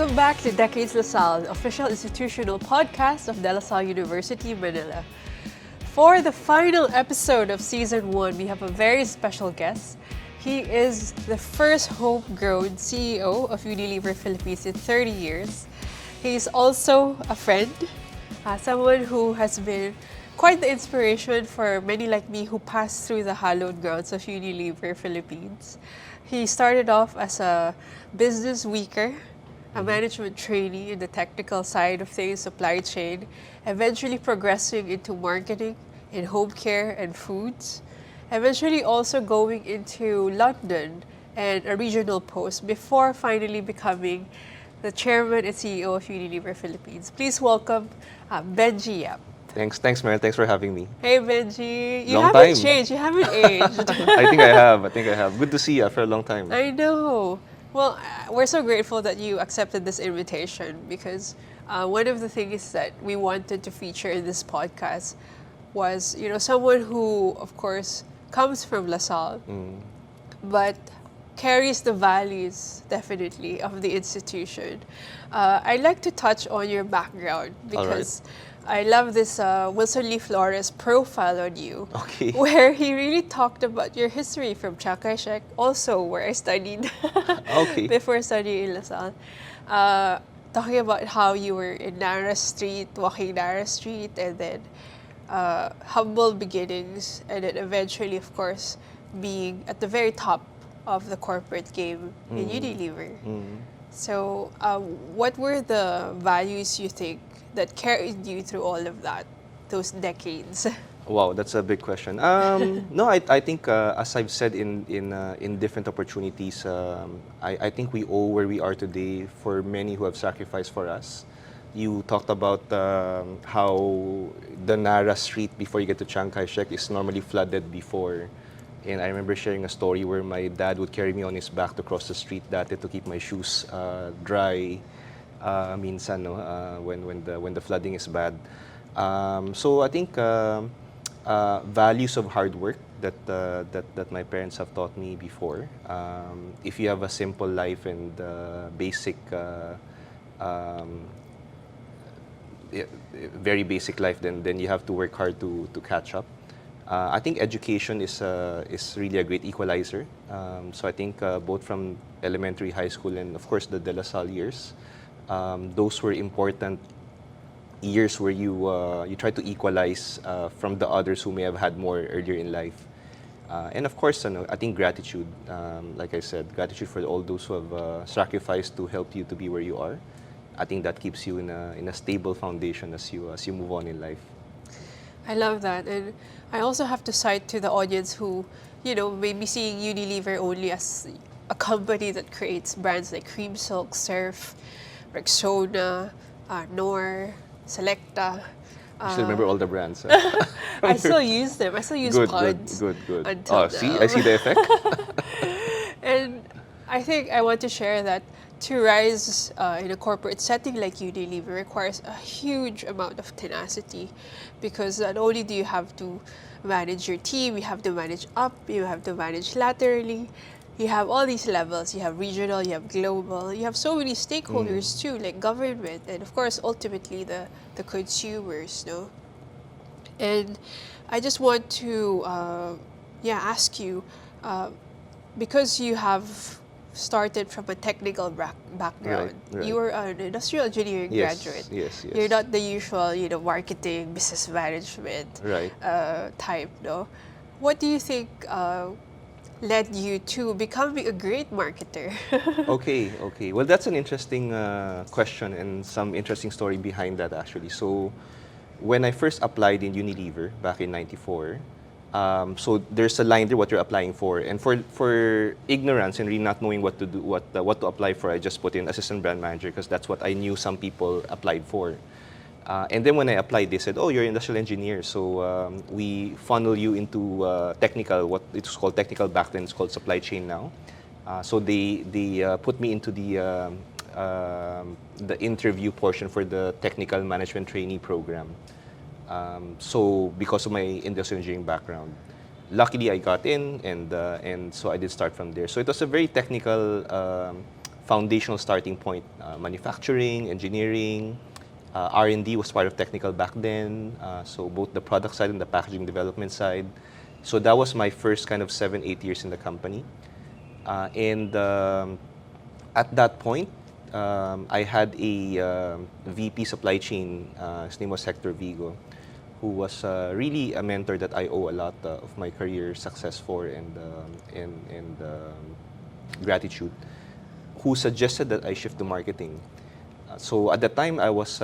Welcome back to Decades Lasalle, the official institutional podcast of De La Salle University, Manila. For the final episode of Season 1, we have a very special guest. He is the first homegrown CEO of Unilever Philippines in 30 years. He's also a friend, someone who has been quite the inspiration for many like me who passed through the hallowed grounds of Unilever Philippines. He started off as a business weaker, a management trainee in the technical side of things, supply chain, eventually progressing into marketing in home care and foods, eventually also going into London and a regional post before finally becoming the chairman and CEO of Unilever Philippines. Please welcome Benjie Yap. Thanks, Mary. Thanks for having me. Hey Benjie, you Long haven't time. changed, you haven't aged. I think I have. Good to see you after a long time. I know. Well, we're so grateful that you accepted this invitation because one of the things that we wanted to feature in this podcast was, someone who, of course, comes from LaSalle, but carries the values, definitely, of the institution. I'd like to touch on your background because I love this Wilson Lee Flores profile on you, where he really talked about your history from Chiang Kai-shek, also where I studied before studying in LaSalle. Talking about how you were in Nara Street, walking Nara Street, and then humble beginnings, and then eventually, of course, being at the very top of the corporate game in Unilever. So, what were the values you think that carried you through all of that, those decades? Wow, that's a big question. No, I think as I've said in different opportunities, I think we owe where we are today for many who have sacrificed for us. You talked about how the Nara Street before you get to Chiang Kai-shek is normally flooded before. And I remember sharing a story where my dad would carry me on his back to cross the street dati to keep my shoes dry minsan, no, when the flooding is bad. So I think values of hard work that my parents have taught me before. If you have a simple life and basic very basic life, then you have to work hard to catch up. I think education is really a great equalizer. So I think both from elementary, high school, and of course the De La Salle years, those were important years where you try to equalize from the others who may have had more earlier in life. And of course, I think gratitude, like I said, gratitude for all those who have sacrificed to help you to be where you are. I think that keeps you in a stable foundation as you move on in life. I love that. And I also have to cite to the audience who, may be seeing Unilever only as a company that creates brands like Cream Silk, Surf, Rexona, Knorr, Selecta. You still remember all the brands. I still use them. I still use pods. Good. Until See? now. I see the effect. And I think I want to share that to rise in a corporate setting like Unilever requires a huge amount of tenacity, because not only do you have to manage your team, you have to manage up, you have to manage laterally, you have all these levels, you have regional, you have global, you have so many stakeholders too, like government, and of course ultimately the consumers, no? And I just want to ask you, because you have started from a technical background. Right. You were an industrial engineering graduate. Yes. You're not the usual, marketing, business management type, no? What do you think led you to becoming a great marketer? Okay. Well, that's an interesting question and some interesting story behind that actually. So, when I first applied in Unilever back in '94. So there's a line there what you're applying for, and for ignorance and really not knowing what to do, what to apply for, I just put in assistant brand manager because that's what I knew some people applied for. And then when I applied, they said, "Oh, you're an industrial engineer, so we funnel you into technical. What it was called technical back then, it's called supply chain now." So they put me into the interview portion for the technical management trainee program. So because of my industrial engineering background, luckily I got in, and so I did start from there. So it was a very technical foundational starting point. Manufacturing, engineering, R&D was part of technical back then. So both the product side and the packaging development side. So that was my first kind of 7, 8 years in the company. And at that point, I had a VP supply chain. His name was Hector Vigo, who was really a mentor that I owe a lot of my career success for and gratitude. Who suggested that I shift to marketing. So at the time, I was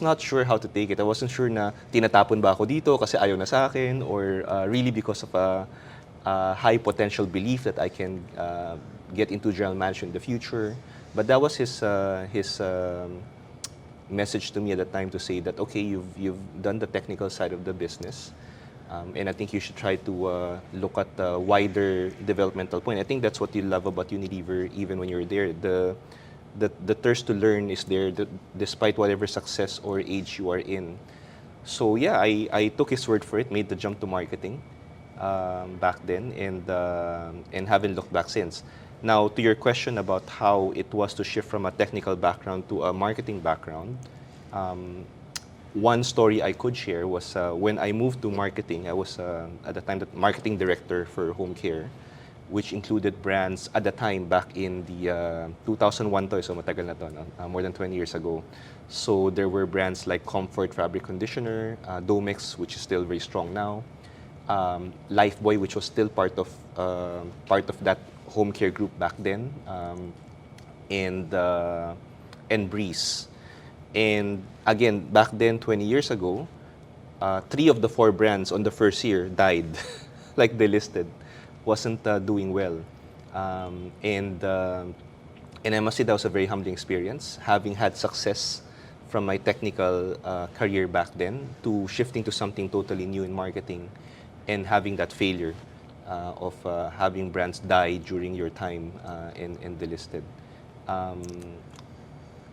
not sure how to take it. I wasn't sure na tinatapon ba ako dito kasi ayaw na sa akin, or really because of a high potential belief that I can get into general management in the future. But that was his message to me at the time, to say that, okay, you've done the technical side of the business, and I think you should try to look at the wider developmental point. I think that's what you love about Unilever, even when you're there. The thirst to learn is there, despite whatever success or age you are in. So yeah, I took his word for it, made the jump to marketing back then, and haven't looked back since. Now, to your question about how it was to shift from a technical background to a marketing background, one story I could share was when I moved to marketing. I was at the time the marketing director for home care, which included brands at the time back in the 2001 to, so matagal na to, no? More than 20 years ago. So there were brands like Comfort fabric conditioner, Domex, which is still very strong now, Lifebuoy, which was still part of that home care group back then, and Breeze. And again, back then, 20 years ago, 3 of the 4 brands on the first year died, like they listed, wasn't doing well. And I must say that was a very humbling experience, having had success from my technical career back then to shifting to something totally new in marketing, and having that failure of having brands die during your time in delisted.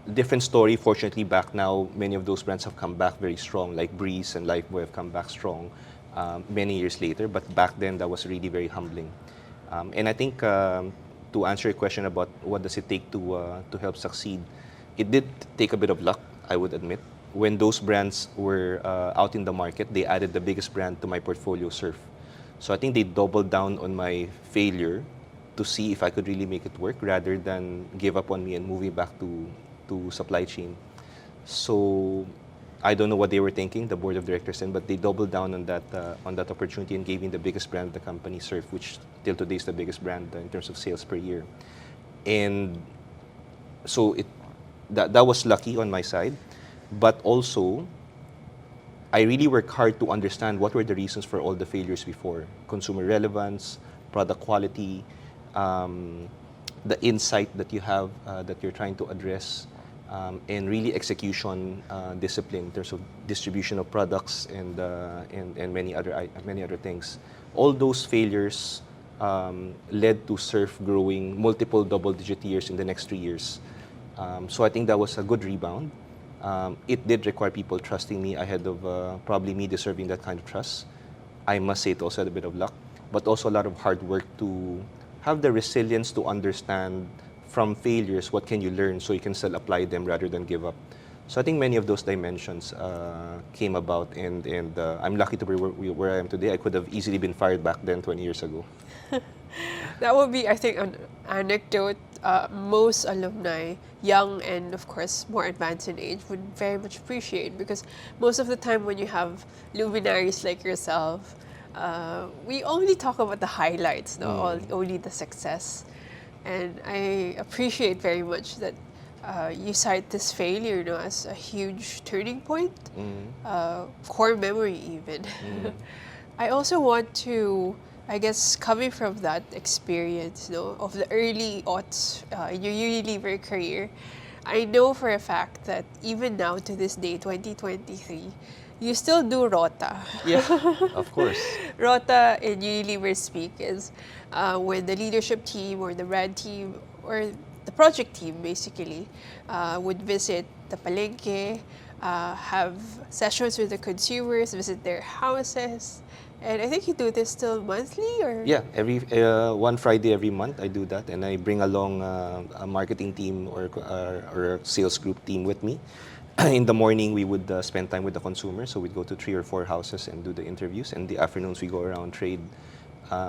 Different story. Fortunately, back now, many of those brands have come back very strong, like Breeze and Lifebuoy have come back strong many years later. But back then, that was really very humbling. And I think to answer your question about what does it take to help succeed, it did take a bit of luck, I would admit. When those brands were out in the market, they added the biggest brand to my portfolio, Surf. So I think they doubled down on my failure to see if I could really make it work, rather than give up on me and moving back to supply chain. So I don't know what they were thinking, the board of directors, but they doubled down on that opportunity and gave me the biggest brand of the company, Surf, which till today is the biggest brand in terms of sales per year. And so that was lucky on my side, but also I really worked hard to understand what were the reasons for all the failures before. Consumer relevance, product quality, the insight that you have that you're trying to address, and really execution discipline in terms of distribution of products and many other things. All those failures led to Surf growing multiple double-digit years in the next 3 years. So I think that was a good rebound. It did require people trusting me ahead of probably me deserving that kind of trust. I must say it also had a bit of luck, but also a lot of hard work to have the resilience to understand from failures what can you learn so you can still apply them rather than give up. So I think many of those dimensions came about, and I'm lucky to be where I am today. I could have easily been fired back then 20 years ago. That would be, I think, an anecdote most alumni, young and of course more advanced in age, would very much appreciate, because most of the time when you have luminaries like yourself, we only talk about the highlights, no? Only the success. And I appreciate very much that you cite this failure, as a huge turning point, core memory even. I also want to, I guess, coming from that experience, of the early aughts in your Unilever career, I know for a fact that even now to this day, 2023, you still do Rota. Yeah, of course. Rota in Unilever speak is when the leadership team or the brand team or the project team basically would visit the palengke, have sessions with the consumers, visit their houses, And I think you do this still monthly or? Yeah, every one Friday every month I do that, and I bring along a marketing team or a sales group team with me. In the morning, we would spend time with the consumer, so we'd go to 3 or 4 houses and do the interviews. And the afternoons, we go around trade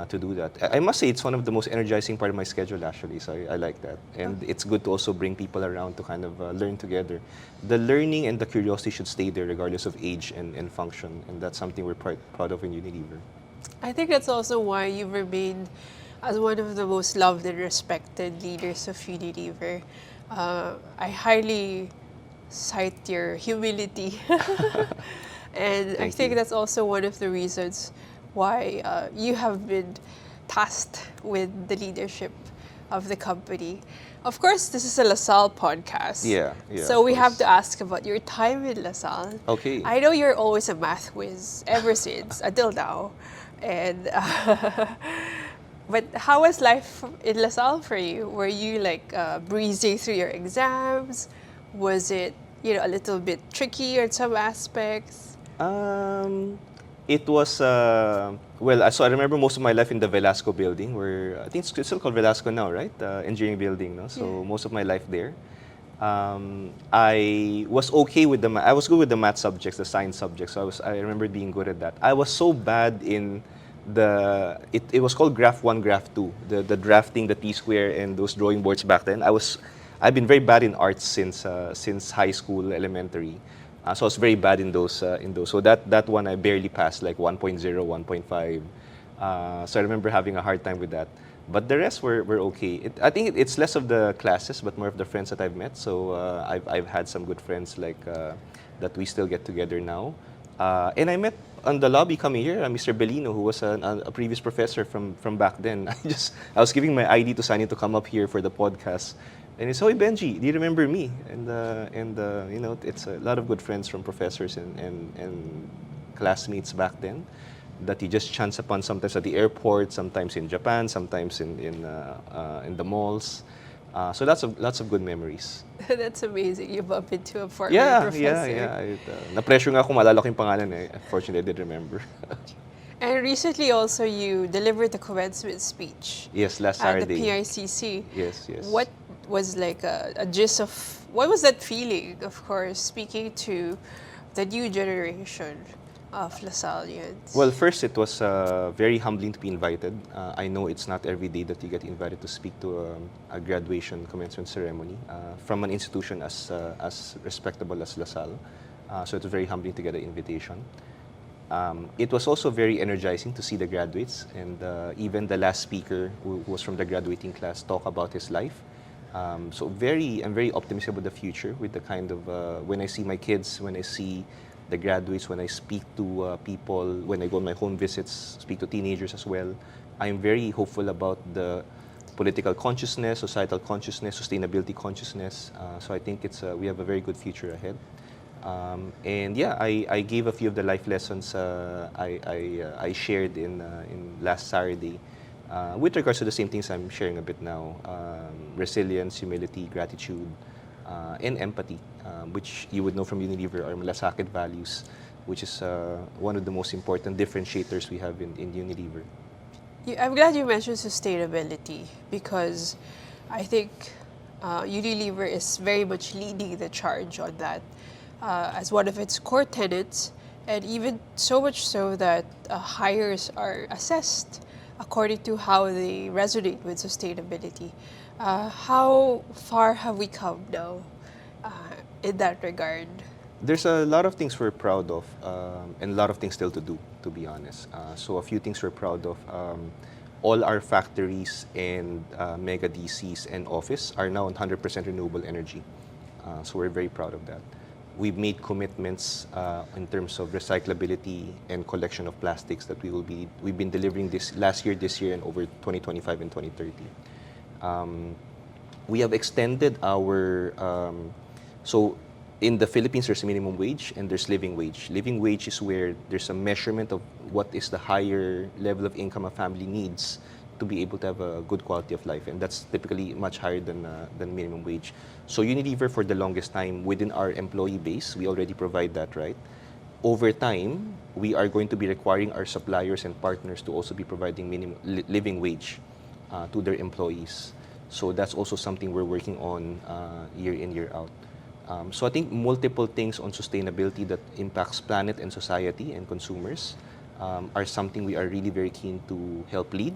to do that. I must say, it's one of the most energizing part of my schedule, actually. So I like that, and it's good to also bring people around to kind of learn together. The learning and the curiosity should stay there, regardless of age and function, and that's something we're proud of in Unilever. I think that's also why you remain as one of the most loved and respected leaders of Unilever. I highly cite your humility. And I Thank think you. that's also one of the reasons why you have been tasked with the leadership of the company. Of course, this is a Lasalle podcast. Yeah, yeah, So of we have course. to ask about your time in Lasalle. Okay. I know you're always a math whiz ever since, until now. And but how was life in Lasalle for you? Were you like breezing through your exams? Was it, a little bit tricky in some aspects? Um, it was so I remember most of my life in the Velasco building, where I think it's still called Velasco now, right? Engineering building, no? So Yeah. most of my life there. I was okay with I was good with the math subjects, the science subjects. So I remember being good at that. I was so bad in it was called graph 1, graph 2, the drafting, the T-square and those drawing boards back then. I've been very bad in arts since high school, elementary. So I was very bad in those. So that one I barely passed, like 1.0, 1.5. So I remember having a hard time with that. But the rest were okay. I think it's less of the classes, but more of the friends that I've met. So I've had some good friends like that we still get together now. And I met on the lobby coming here, Mr. Bellino, who was a previous professor from back then. I was giving my ID to Sunny to come up here for the podcast, and he said, "Hey Benji, do you remember me?" And it's a lot of good friends from professors and classmates back then that you just chance upon sometimes at the airport, sometimes in Japan, sometimes in the malls. So lots of good memories. That's amazing. You bump into a former Yeah, yeah, professor. yeah. Na-pressure nga ako maalala ko yung pangalan eh. Fortunately, I did remember. And recently also you delivered the commencement speech Yes, last at the Saturday. PICC. Yes, yes. What was like a gist of, what was that feeling, of course, speaking to the new generation of Lasallians? Well, first, it was very humbling to be invited. I know it's not every day that you get invited to speak to a graduation commencement ceremony from an institution as respectable as LaSalle. So it was very humbling to get an invitation. It was also very energizing to see the graduates, and even the last speaker, who was from the graduating class, talk about his life. I'm very optimistic about the future with the kind of, when I see my kids, when I see the graduates, when I speak to people, when I go on my home visits, speak to teenagers as well, I'm very hopeful about the political consciousness, societal consciousness, sustainability consciousness. So I think we have a very good future ahead. And yeah, I gave a few of the life lessons I shared in last Saturday with regards to the same things I'm sharing a bit now: resilience, humility, gratitude, and empathy, which you would know from Unilever are malasakit values, which is one of the most important differentiators we have in Unilever. I'm glad you mentioned sustainability, because I think Unilever is very much leading the charge on that as one of its core tenets, and even so much so that hires are assessed according to how they resonate with sustainability. How far have we come now in that regard? There's a lot of things we're proud of, and a lot of things still to do, to be honest. So a few things we're proud of. All our factories and mega DCs and office are now on 100% renewable energy. So we're very proud of that. We've made commitments in terms of recyclability and collection of plastics that we've been delivering this last year, this year, and over 2025 and 2030. We have extended so in the Philippines, there's a minimum wage and there's living wage. Living wage is where there's a measurement of what is the higher level of income a family needs to be able to have a good quality of life, and that's typically much higher than minimum wage. So Unilever, for the longest time, within our employee base, we already provide that, right? over time, we are going to be requiring our suppliers and partners to also be providing minimum living wage to their employees. So that's also something we're working on year in, year out. So I think multiple things on sustainability that impacts planet and society and consumers are something we are really very keen to help lead.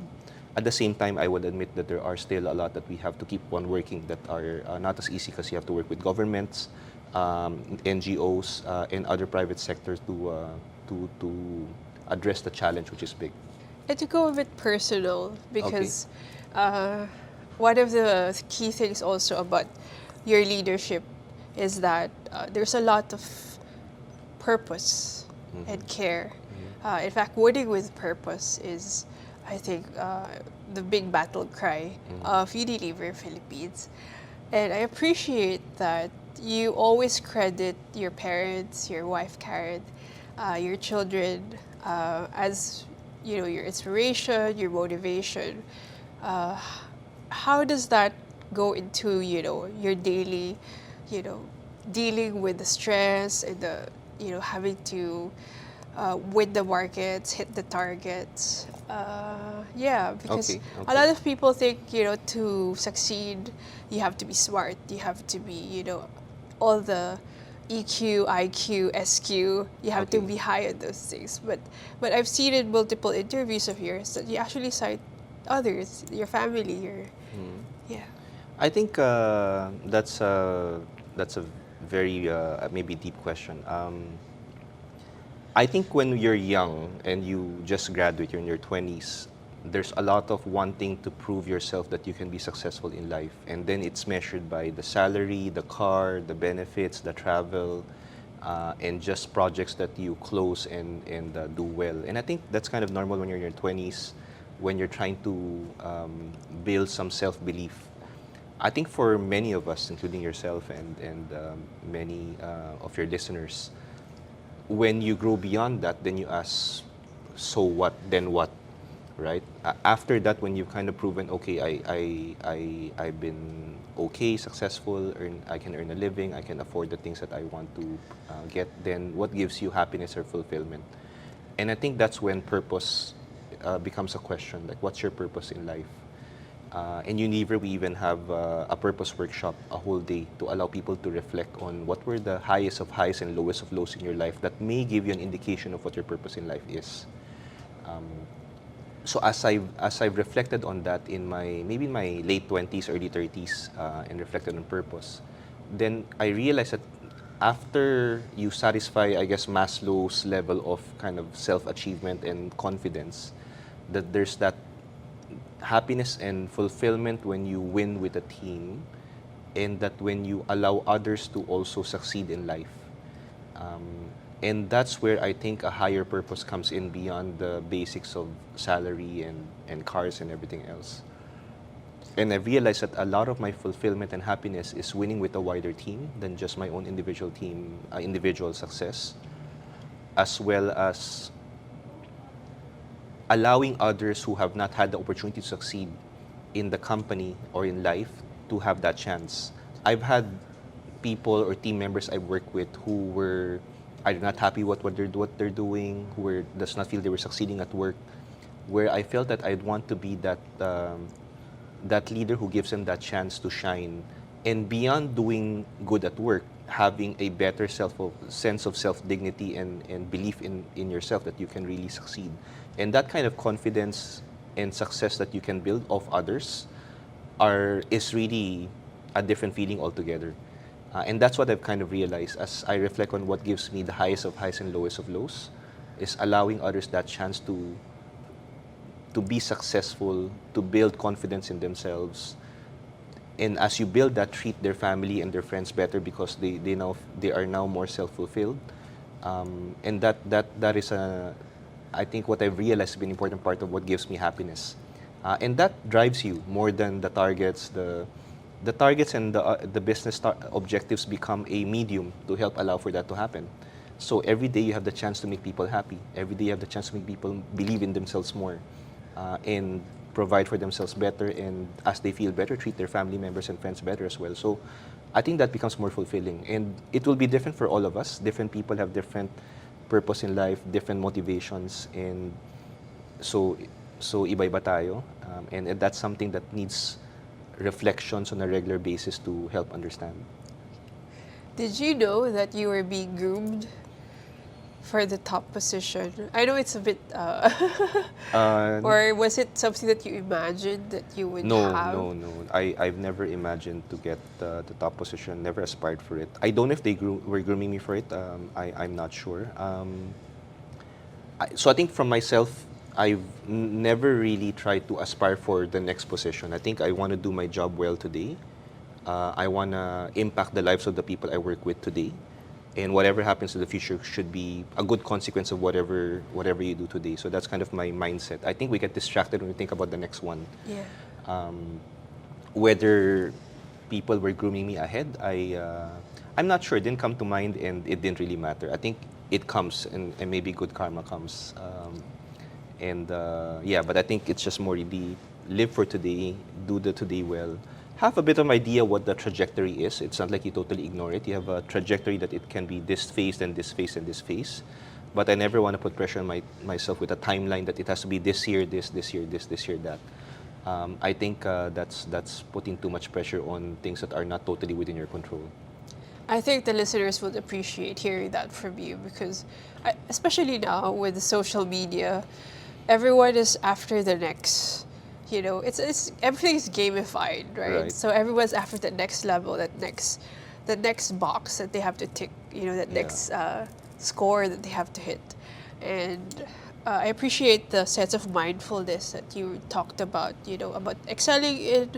At the same time, I would admit that there are still a lot that we have to keep on working that are not as easy because you have to work with governments, NGOs, and other private sectors to address the challenge, which is big. And to go a bit personal, Okay. because one of the key things also about your leadership is that there's a lot of purpose and care. In fact, winning with purpose is, I think, the big battle cry of Unilever Philippines. And I appreciate that you always credit your parents, your wife Karen, your children as your inspiration, your motivation. Uh, how does that go into your daily, you know, dealing with the stress and the having to win the markets, hit the targets. Yeah, because Okay. a Okay. lot of people think, to succeed, you have to be smart. You have to be, all the EQ, IQ, SQ. You have to Okay. be high on those things. But I've seen in multiple interviews of yours that you actually cite others, your family, yeah. I think that's a very maybe deep question. I think when you're young and you just graduate, you're in your 20s, there's a lot of wanting to prove yourself that you can be successful in life. And then it's measured by the salary, the car, the benefits, the travel, and just projects that you close and do well. And I think that's kind of normal when you're in your 20s, when you're trying to build some self-belief. I think for many of us, including yourself and many of your listeners, when you grow beyond that, then you ask, so what, then what, right? After that, when you've kind of proven, okay, I've been okay, successful, I can earn a living, I can afford the things that I want to get, then what gives you happiness or fulfillment? And I think that's when purpose becomes a question, like what's your purpose in life? In Unilever, we even have a purpose workshop, a whole day, to allow people to reflect on what were the highest of highs and lowest of lows in your life that may give you an indication of what your purpose in life is. Um, so as I've reflected on that in maybe in my late 20s, early 30s, and reflected on purpose, then I realized that after you satisfy, I guess, Maslow's level of kind of self-achievement and confidence, that there's that happiness and fulfillment when you win with a team, and that when you allow others to also succeed in life. Um, and that's where I think a higher purpose comes in beyond the basics of salary and cars and everything else. And I realized that a lot of my fulfillment and happiness is winning with a wider team than just my own individual team, individual success, as well as allowing others who have not had the opportunity to succeed in the company or in life to have that chance. I've had people or team members I work with who were either not happy with what they're doing, does not feel they were succeeding at work, where I felt that I'd want to be that leader who gives them that chance to shine, and beyond doing good at work, having a better sense of self-dignity and belief in yourself that you can really succeed. And that kind of confidence and success that you can build of others is really a different feeling altogether. And that's what I've kind of realized as I reflect on what gives me the highest of highs and lowest of lows, is allowing others that chance to be successful, to build confidence in themselves. And as you build that, treat their family and their friends better because they are now more self-fulfilled. And that is I think what I've realized to be an important part of what gives me happiness. And that drives you more than the targets. The targets and the business objectives become a medium to help allow for that to happen. So every day you have the chance to make people happy. Every day you have the chance to make people believe in themselves more, and provide for themselves better. And as they feel better, treat their family members and friends better as well. So I think that becomes more fulfilling. And it will be different for all of us. Different people have different purpose in life, different motivations, and so iba-iba tayo, and that's something that needs reflections on a regular basis to help understand. Did you know that you were being groomed for the top position? I know it's a bit, Uh, or was it something that you imagined that you would no, have? no, no. I've never imagined to get the top position. Never aspired for it. I don't know if they were grooming me for it. I'm not sure. So I think from myself, I've never really tried to aspire for the next position. I think I want to do my job well today. I want to impact the lives of the people I work with today. And whatever happens in the future should be a good consequence of whatever you do today. So that's kind of my mindset. I think we get distracted when we think about the next one. Yeah. Whether people were grooming me ahead, I'm not sure. It didn't come to mind, and it didn't really matter. I think it comes, and maybe good karma comes. Yeah, but I think it's just more really live for today, do the today well, have a bit of idea what the trajectory is. It's not like you totally ignore it. You have a trajectory that it can be this phase, and this phase, and this phase. But I never want to put pressure on myself with a timeline that it has to be this year, this year, this year, that. I think that's putting too much pressure on things that are not totally within your control. I think the listeners would appreciate hearing that from you because, especially now with the social media, everyone is after the next. You know, it's everything's gamified, right? So everyone's after the next level, the next box that they have to tick. You know, that next score that they have to hit, and I appreciate the sense of mindfulness that you talked about. You know, about excelling in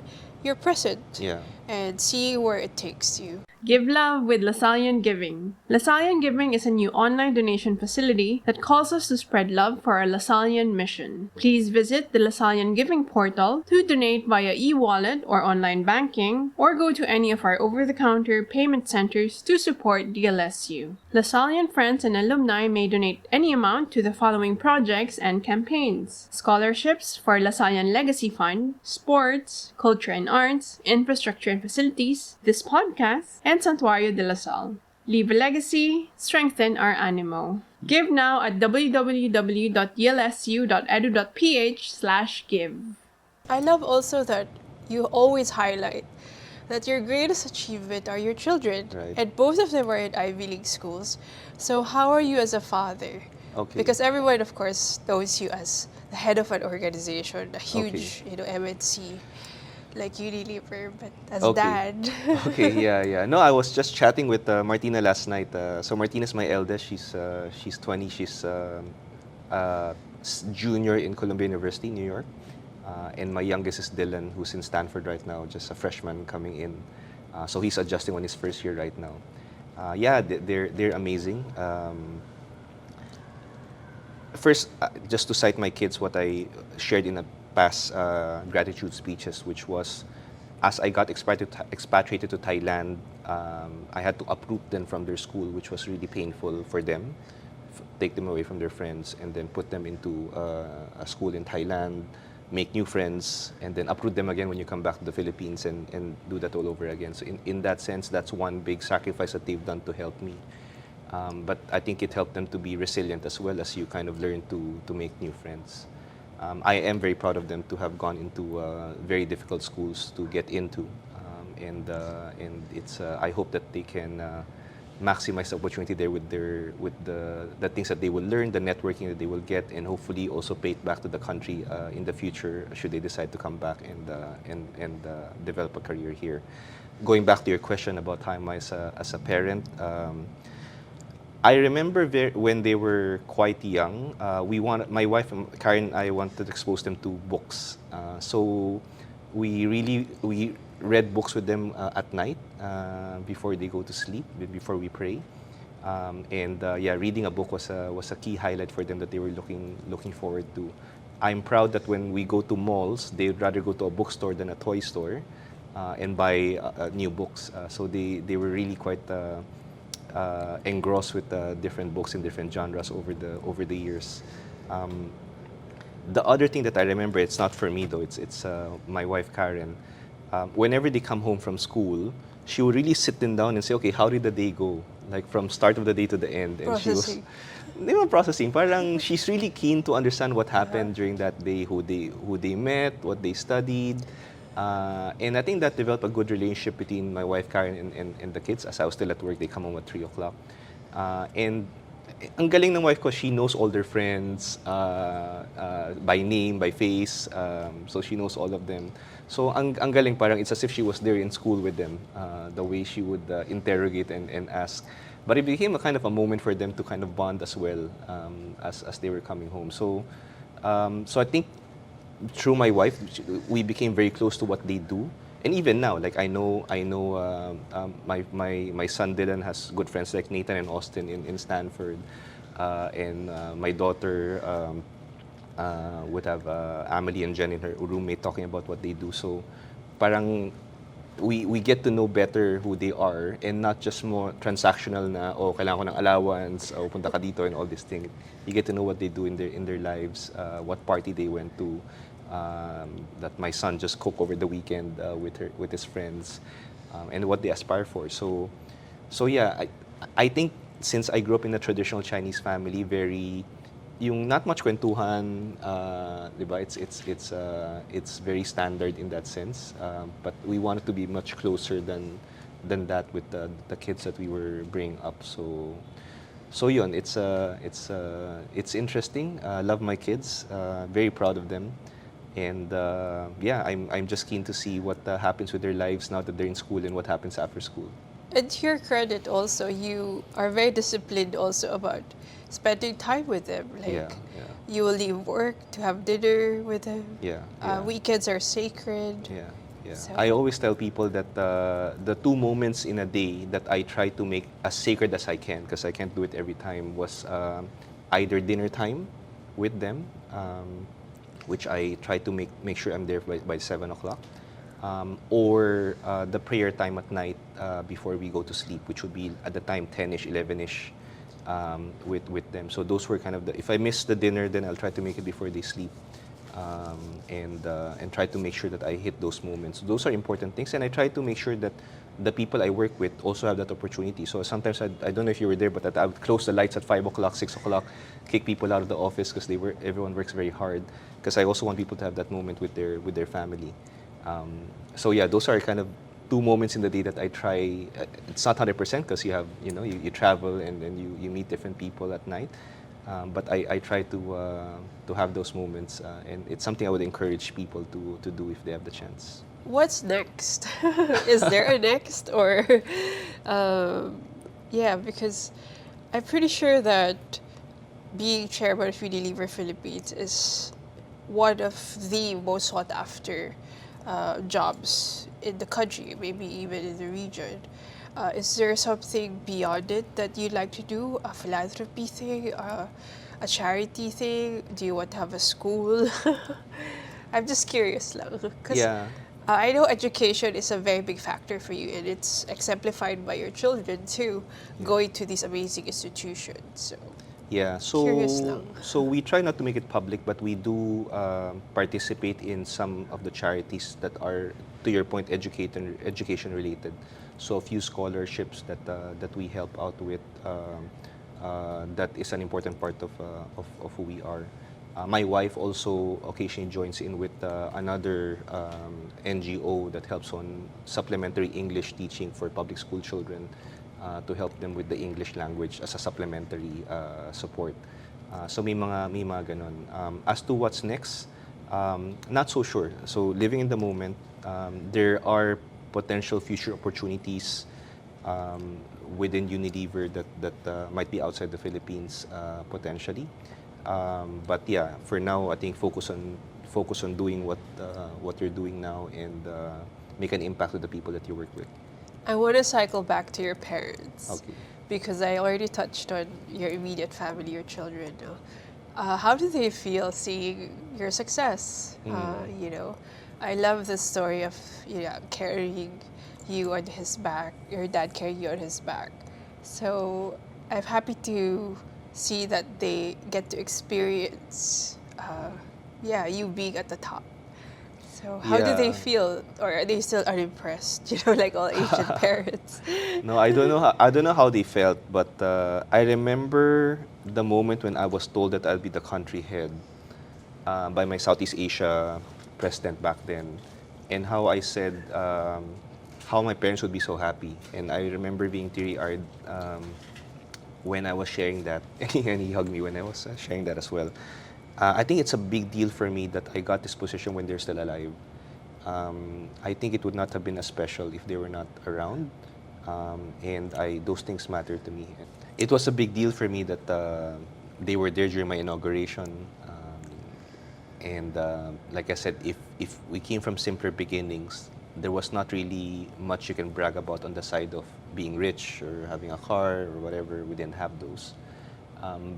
your present and seeing where it takes you. Give love with Lasallian Giving. Lasallian Giving is a new online donation facility that calls us to spread love for our Lasallian mission. Please visit the Lasallian Giving portal to donate via e-wallet or online banking, or go to any of our over-the-counter payment centers to support the LSU. Lasallian friends and alumni may donate any amount to the following projects and campaigns: scholarships for Lasallian Legacy Fund, sports, culture and arts, infrastructure and facilities, this podcast, and Santuario de la Salle. Leave a legacy, strengthen our animo. Give now at www.elsu.edu.ph/give. I love also that you always highlight that your greatest achievement are your children, and both of them are in Ivy League schools. So how are you as a father? Okay. Because everyone, of course, knows you as the head of an organization, a huge, MNC like Unilever, but as dad. Yeah. No, I was just chatting with Martina last night. So Martina's my eldest. She's 20. She's junior in Columbia University, New York. And my youngest is Dylan, who's in Stanford right now, just a freshman coming in. So he's adjusting on his first year right now. They're amazing. First, just to cite my kids, what I shared in a past gratitude speeches, which was, as I got expatriated to Thailand, I had to uproot them from their school, which was really painful for them, take them away from their friends, and then put them into a school in Thailand, make new friends, and then uproot them again when you come back to the Philippines and do that all over again. So in that sense, that's one big sacrifice that they've done to help me. But I think it helped them to be resilient as well, as you kind of learn to make new friends. I am very proud of them to have gone into very difficult schools to get into, and it's. I hope that they can maximize the opportunity there with the things that they will learn, the networking that they will get, and hopefully also pay it back to the country in the future should they decide to come back and develop a career here. Going back to your question about how am I as a parent. I remember when they were quite young, my wife and Karen and I wanted to expose them to books. So we read books with them at night before they go to sleep, before we pray. Reading a book was a key highlight for them that they were looking forward to. I'm proud that when we go to malls, they would rather go to a bookstore than a toy store and buy new books. So they were really quite engrossed with different books in different genres over the years. The other thing that I remember, it's not for me though, it's my wife Karen. Whenever they come home from school, she would really sit them down and say, okay, how did the day go? like from start of the day to the end. And she was, Processing. hindi naman processing, parang she's really keen to understand what happened during that day, who they met, what they studied. And I think that developed a good relationship between my wife Karen and the kids. As I was still at work, they come home at 3 o'clock. And ang galing ng wife ko, she knows all their friends by name, by face. So she knows all of them. So ang galing, parang it's as if she was there in school with them, the way she would interrogate and ask. But it became a kind of a moment for them to kind of bond as well, as they were coming home. So I think through my wife, we became very close to what they do. And even now, like I know, my son Dylan has good friends like Nathan and Austin in Stanford, and my daughter would have Amelie and Jen in her roommate talking about what they do. So, parang we get to know better who they are and not just more transactional na kailangan ko ng allowance, punta ka dito and all these things. You get to know what they do in their lives, what party they went to. That my son just cooked over the weekend with his friends, and what they aspire for. So yeah, I think since I grew up in a traditional Chinese family, very yung not much kwentuhan, diba? It's very standard in that sense. But we wanted to be much closer than that with the kids that we were bringing up. So yun, it's interesting. Love my kids, very proud of them. And yeah, I'm just keen to see what happens with their lives now that they're in school and what happens after school. And to your credit also, you are very disciplined also about spending time with them. Like, Yeah. you will leave work to have dinner with them. Yeah. Weekends are sacred. Yeah. So- I always tell people that the 2 moments in a day that I try to make as sacred as I can, because I can't do it every time, was either dinner time with them, which I try to make sure I'm there by 7 o'clock, or the prayer time at night before we go to sleep, which would be at the time 10-ish, 11-ish, with them. So those were kind of if I miss the dinner, then I'll try to make it before they sleep, and try to make sure that I hit those moments. So those are important things, and I try to make sure that the people I work with also have that opportunity. So sometimes I don't know if you were there, but I would close the lights at 5 o'clock, 6 o'clock, kick people out of the office because everyone works very hard. Because I also want people to have that moment with their family. So yeah, those are kind of 2 moments in the day that I try. It's not 100% because you have you travel and then you meet different people at night. But I try to have those moments, and it's something I would encourage people to do if they have the chance. What's next? Is there a next? Or, yeah, because I'm pretty sure that being chairman of Unilever Philippines is one of the most sought after jobs in the country, maybe even in the region. Is there something beyond it that you'd like to do? A philanthropy thing? A charity thing? Do you want to have a school? I'm just curious lang. 'Cause, Yeah. I know education is a very big factor for you, and it's exemplified by your children too, going to these amazing institutions. So, Yeah, Curious lang. so we try not to make it public, but we do participate in some of the charities that are, to your point, education related. So a few scholarships that we help out with. That is an important part of who we are. My wife also occasionally joins in with another NGO that helps on supplementary English teaching for public school children, to help them with the English language as a supplementary support. So may mga ganon. As to what's next, not so sure. So living in the moment, there are potential future opportunities within Unilever that might be outside the Philippines, potentially. But yeah, for now, I think focus on doing what you're doing now and make an impact to the people that you work with. I want to cycle back to your parents. Okay. Because I already touched on your immediate family, your children. How do they feel seeing your success? I love the story of carrying you on his back, your dad carrying you on his back. So I'm happy to see that they get to experience, you being at the top. So how do they Yeah. feel, or are they still unimpressed? Like all Asian parents. No, I don't know how they felt, but I remember the moment when I was told that I'll be the country head by my Southeast Asia president back then, and how I said how my parents would be so happy. And I remember being teary-eyed when I was sharing that, and he hugged me when I was sharing that as well. I think it's a big deal for me that I got this position when they're still alive. I think it would not have been as special if they were not around, and those things matter to me. It was a big deal for me that they were there during my inauguration. And like I said, if we came from simpler beginnings, there was not really much you can brag about on the side of being rich or having a car or whatever. We didn't have those.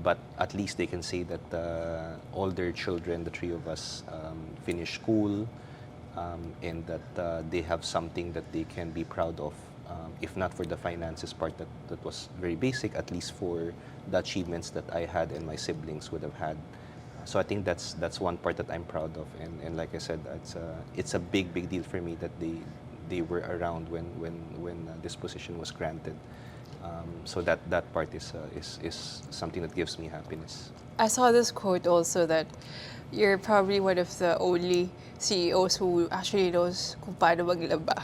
But at least they can say that all their children, the three of us, finished school, and that they have something that they can be proud of. If not for the finances part that was very basic, at least for the achievements that I had and my siblings would have had. So I think that's one part that I'm proud of, and like I said, it's a big deal for me that they were around when this position was granted. So that part is something that gives me happiness. I saw this quote also that you're probably one of the only CEOs who actually knows kung paano maglaba.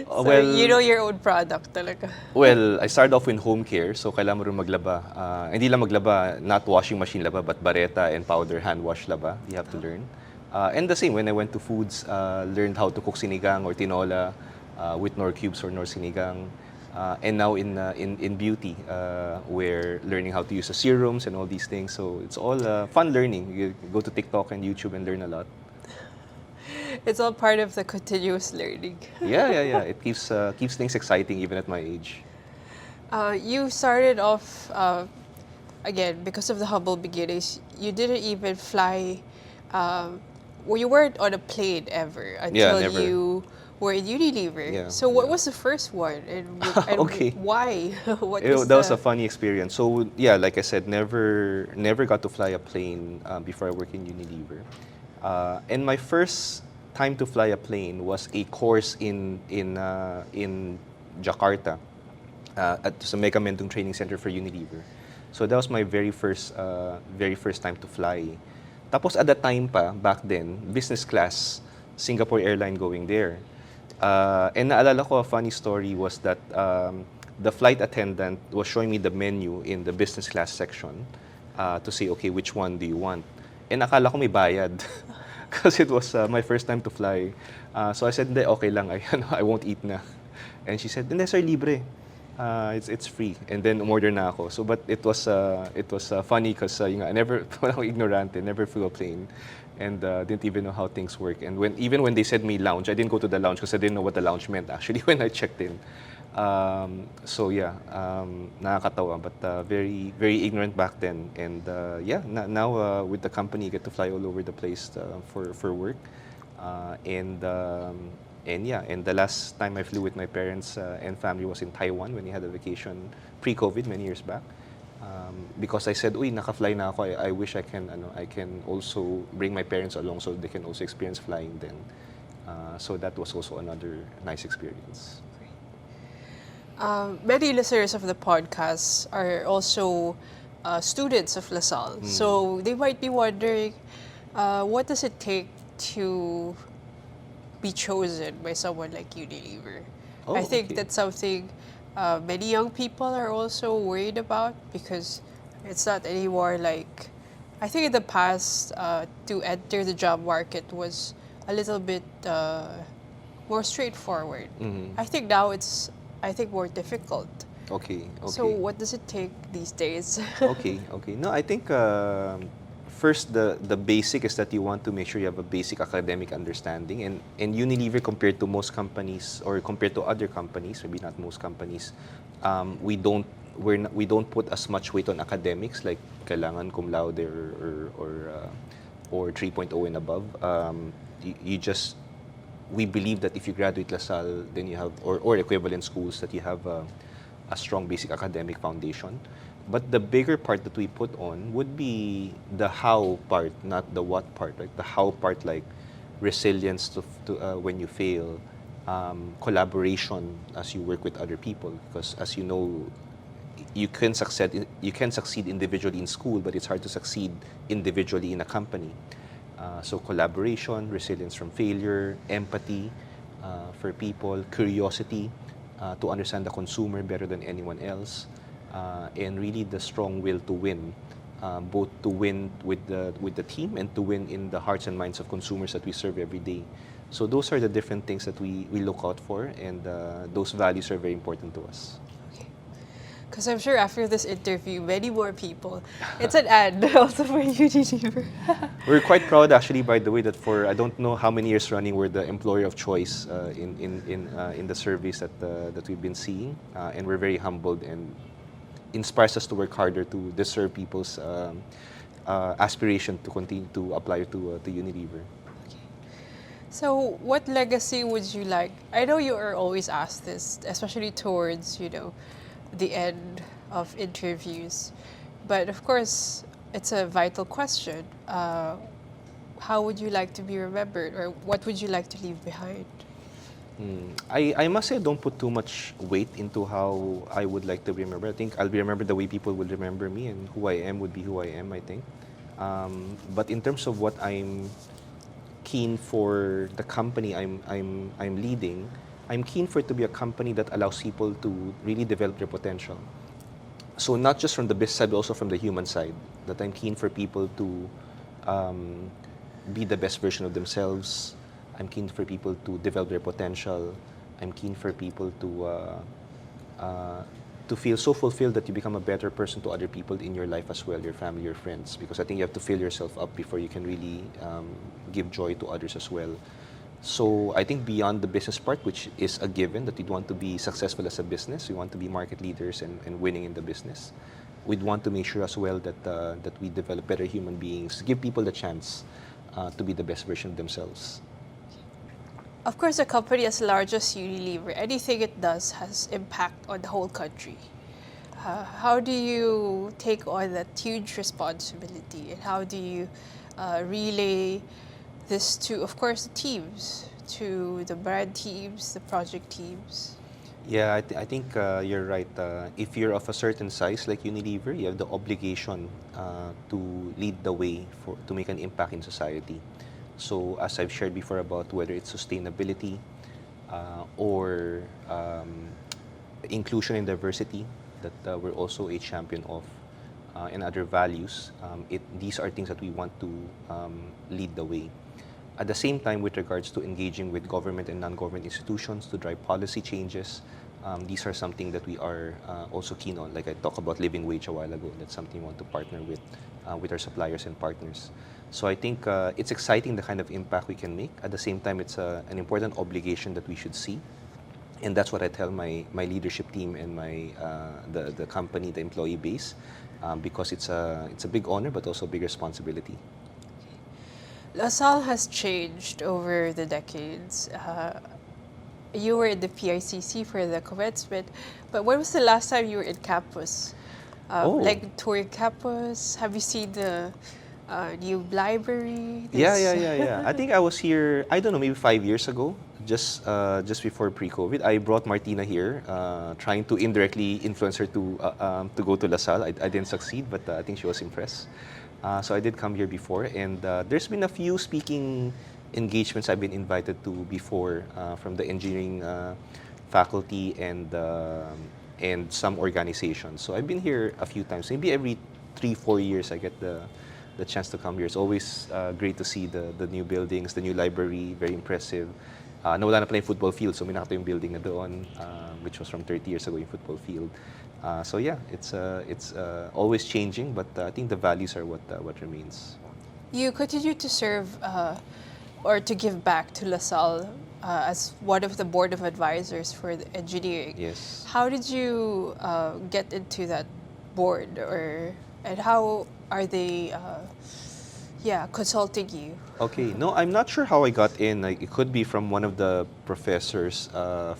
So Well, you know your own product talaga. Well, I started off in home care, so kailangan mo rin maglaba. Hindi lang maglaba, not washing machine laba, but bareta and powder hand wash laba. You have to learn. And the same, when I went to foods, learned how to cook sinigang or tinola with nor cubes or nor sinigang. And now in beauty, we're learning how to use the serums and all these things. So it's all fun learning. You go to TikTok and YouTube and learn a lot. It's all part of the continuous learning. Yeah. It keeps things exciting even at my age. You started off, again, because of the humble beginnings, you didn't even fly, well, you weren't on a plane ever until never. you were in Unilever. Yeah, So what yeah. was the first one, and Okay. why? What That was a funny experience. So yeah, like I said, never got to fly a plane before I worked in Unilever. And my first time to fly a plane was a course in Jakarta at sa Mega Mentong Training Center for Unilever. So that was my very first time to fly. Tapos at the time pa, back then, business class, Singapore Airline going there. And naalala ko, a funny story was that the flight attendant was showing me the menu in the business class section to say, okay, which one do you want? And akala ko may bayad because it was my first time to fly. So I said, hindi, okay lang, I won't eat na. And she said, hindi sir, libre. It's free. And then umorder na ako. So but it was funny because I never, walang ignorante, never flew a plane. And didn't even know how things work. And even when they said me lounge, I didn't go to the lounge because I didn't know what the lounge meant actually when I checked in. So yeah, nakakatawa, but very ignorant back then. And now with the company, I get to fly all over the place for work. And the last time I flew with my parents and family was in Taiwan when we had a vacation pre-COVID many years back. Because I said, uy, naka-fly na ako. I wish I can also bring my parents along so they can also experience flying then. So that was also another nice experience. Many listeners of the podcast are also students of Lasalle. So they might be wondering, what does it take to be chosen by someone like Unilever? Oh, I think okay. that's something many young people are also worried about because it's not anymore like, I think in the past, to enter the job market was a little bit more straightforward. I think now it's more difficult. Okay. So what does it take these days? Okay. No, I think first the basic is that you want to make sure you have a basic academic understanding. And Unilever, compared to most companies or compared to other companies, maybe not most companies, we don't put as much weight on academics like kailangan cum laude or 3.0 and above. We believe that if you graduate LaSalle, then you have, or equivalent schools, that you have a strong basic academic foundation. But the bigger part that we put on would be the how part, not the what part. Right? The how part, like resilience when you fail, collaboration as you work with other people. Because as you know, you can succeed individually in school, but it's hard to succeed individually in a company. So collaboration, resilience from failure, empathy for people, curiosity to understand the consumer better than anyone else, and really the strong will to win, both to win with the team and to win in the hearts and minds of consumers that we serve every day. So those are the different things that we look out for, and those values are very important to us. Because I'm sure after this interview, many more people. It's an ad also for Unilever. We're quite proud, actually, by the way, that for I don't know how many years running, we're the employer of choice in the surveys that we've been seeing, and we're very humbled, and inspires us to work harder to deserve people's aspiration to continue to apply to Unilever. So, what legacy would you like? I know you are always asked this, especially towards, the end of interviews. But of course, it's a vital question. How would you like to be remembered, or what would you like to leave behind? I must say I don't put too much weight into how I would like to be remembered. I think I'll be remembered the way people will remember me, and who I am would be who I am, I think. But in terms of what I'm keen for the company I'm leading, I'm keen for it to be a company that allows people to really develop their potential. So not just from the business side, but also from the human side. That I'm keen for people to be the best version of themselves. I'm keen for people to develop their potential. I'm keen for people to feel so fulfilled that you become a better person to other people in your life as well, your family, your friends. Because I think you have to fill yourself up before you can really give joy to others as well. So I think beyond the business part, which is a given that we'd want to be successful as a business, we want to be market leaders and winning in the business. We'd want to make sure as well that we develop better human beings, give people the chance to be the best version of themselves. Of course, a company as large as Unilever, anything it does has impact on the whole country. How do you take on that huge responsibility, and how do you relay this to, of course, the teams, to the brand teams, the project teams? Yeah, I think you're right. If you're of a certain size like Unilever, you have the obligation to lead the way to make an impact in society. So as I've shared before about whether it's sustainability or inclusion and diversity that we're also a champion of, and other values, these are things that we want to lead the way. At the same time, with regards to engaging with government and non-government institutions to drive policy changes, these are something that we are also keen on. Like I talked about living wage a while ago, that's something we want to partner with our suppliers and partners. So I think it's exciting the kind of impact we can make. At the same time, it's an important obligation that we should see. And that's what I tell my leadership team and the company, the employee base, because it's a big honor, but also a big responsibility. Lasalle has changed over the decades. You were in the PICC for the commencement, but when was the last time you were in campus? Like touring campus? Have you seen the new library? Yeah. I think I was here, I don't know, maybe 5 years ago, just before pre-COVID. I brought Martina here, trying to indirectly influence her to go to Lasalle. I didn't succeed, but I think she was impressed. So I did come here before, and there's been a few speaking engagements I've been invited to before from the engineering faculty and some organizations. So I've been here a few times. Maybe every 3-4 years I get the chance to come here. It's always great to see the new buildings, the new library, very impressive. Nawala na pala yung football field, so may nakita yung building na doon, which was from 30 years ago yung football field. So yeah, it's always changing, but I think the values are what remains. You continue to serve or to give back to Lasalle as one of the board of advisors for the engineering. Yes. How did you get into that board, and how are they, yeah, consulting you? Okay, no, I'm not sure how I got in. Like, it could be from one of the professors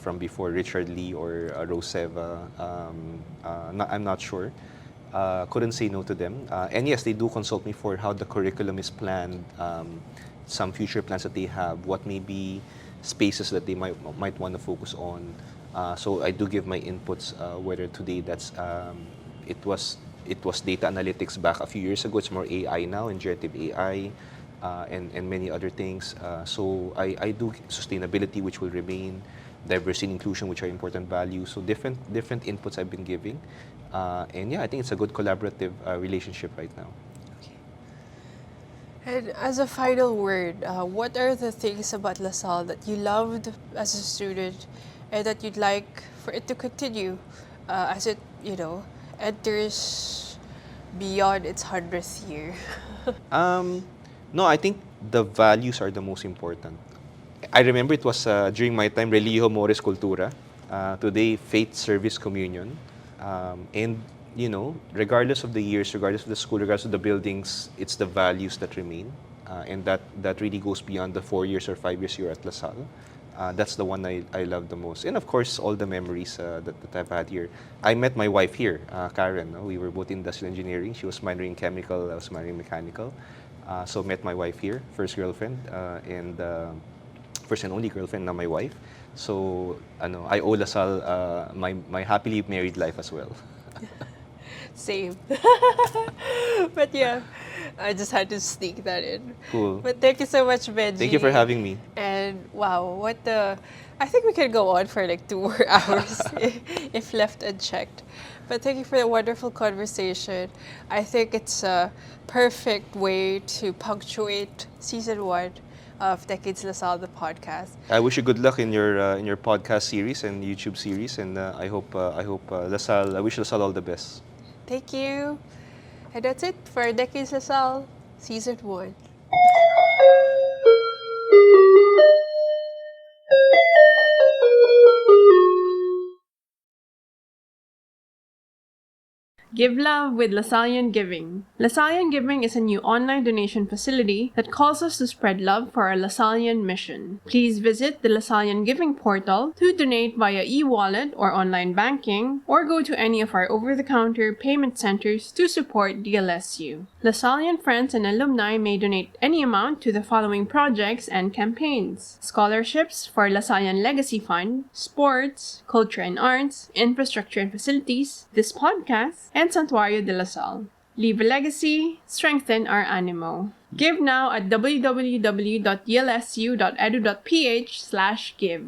from before, Richard Lee or Roseva. I'm not sure. Couldn't say no to them. And yes, they do consult me for how the curriculum is planned, some future plans that they have, what may be spaces that they might want to focus on. So I do give my inputs. Whether today it was data analytics back a few years ago. It's more AI now and generative AI. And many other things. So I do sustainability, which will remain, diversity and inclusion, which are important values. So different inputs I've been giving. And yeah, I think it's a good collaborative relationship right now. And as a final word, what are the things about LaSalle that you loved as a student and that you'd like for it to continue as it, enters beyond its 100th year? No, I think the values are the most important. I remember it was during my time, Religio Mores Cultura. Today, Faith Service Communion. And, regardless of the years, regardless of the school, regardless of the buildings, it's the values that remain. And that really goes beyond the 4 years or 5 years you're at LaSalle. That's the one I love the most. And of course, all the memories that I've had here. I met my wife here, Karen. We were both in industrial engineering. She was minoring in chemical, I was minoring in mechanical. So met my wife here, first girlfriend, and first and only girlfriend, now my wife. So I owe LaSalle my happily married life as well. Same. But yeah, I just had to sneak that in. Cool. But thank you so much, Benji. Thank you for having me. And wow, I think we can go on for like 2 more hours if left unchecked. But thank you for the wonderful conversation. I think it's a perfect way to punctuate season 1 of Decades LaSalle, the podcast. I wish you good luck in your podcast series and YouTube series, and I hope LaSalle. I wish LaSalle all the best. Thank you. And that's it for Decades LaSalle, season 1. Give love with Lasallian Giving. Lasallian Giving is a new online donation facility that calls us to spread love for our Lasallian mission. Please visit the Lasallian Giving portal to donate via e-wallet or online banking, or go to any of our over-the-counter payment centers to support DLSU. Lasallian friends and alumni may donate any amount to the following projects and campaigns: scholarships for Lasallian Legacy Fund, sports, culture and arts, infrastructure and facilities, this podcast, and Santuario de La Salle. Leave a legacy, strengthen our animo. Give now at www.dlsu.edu.ph/give.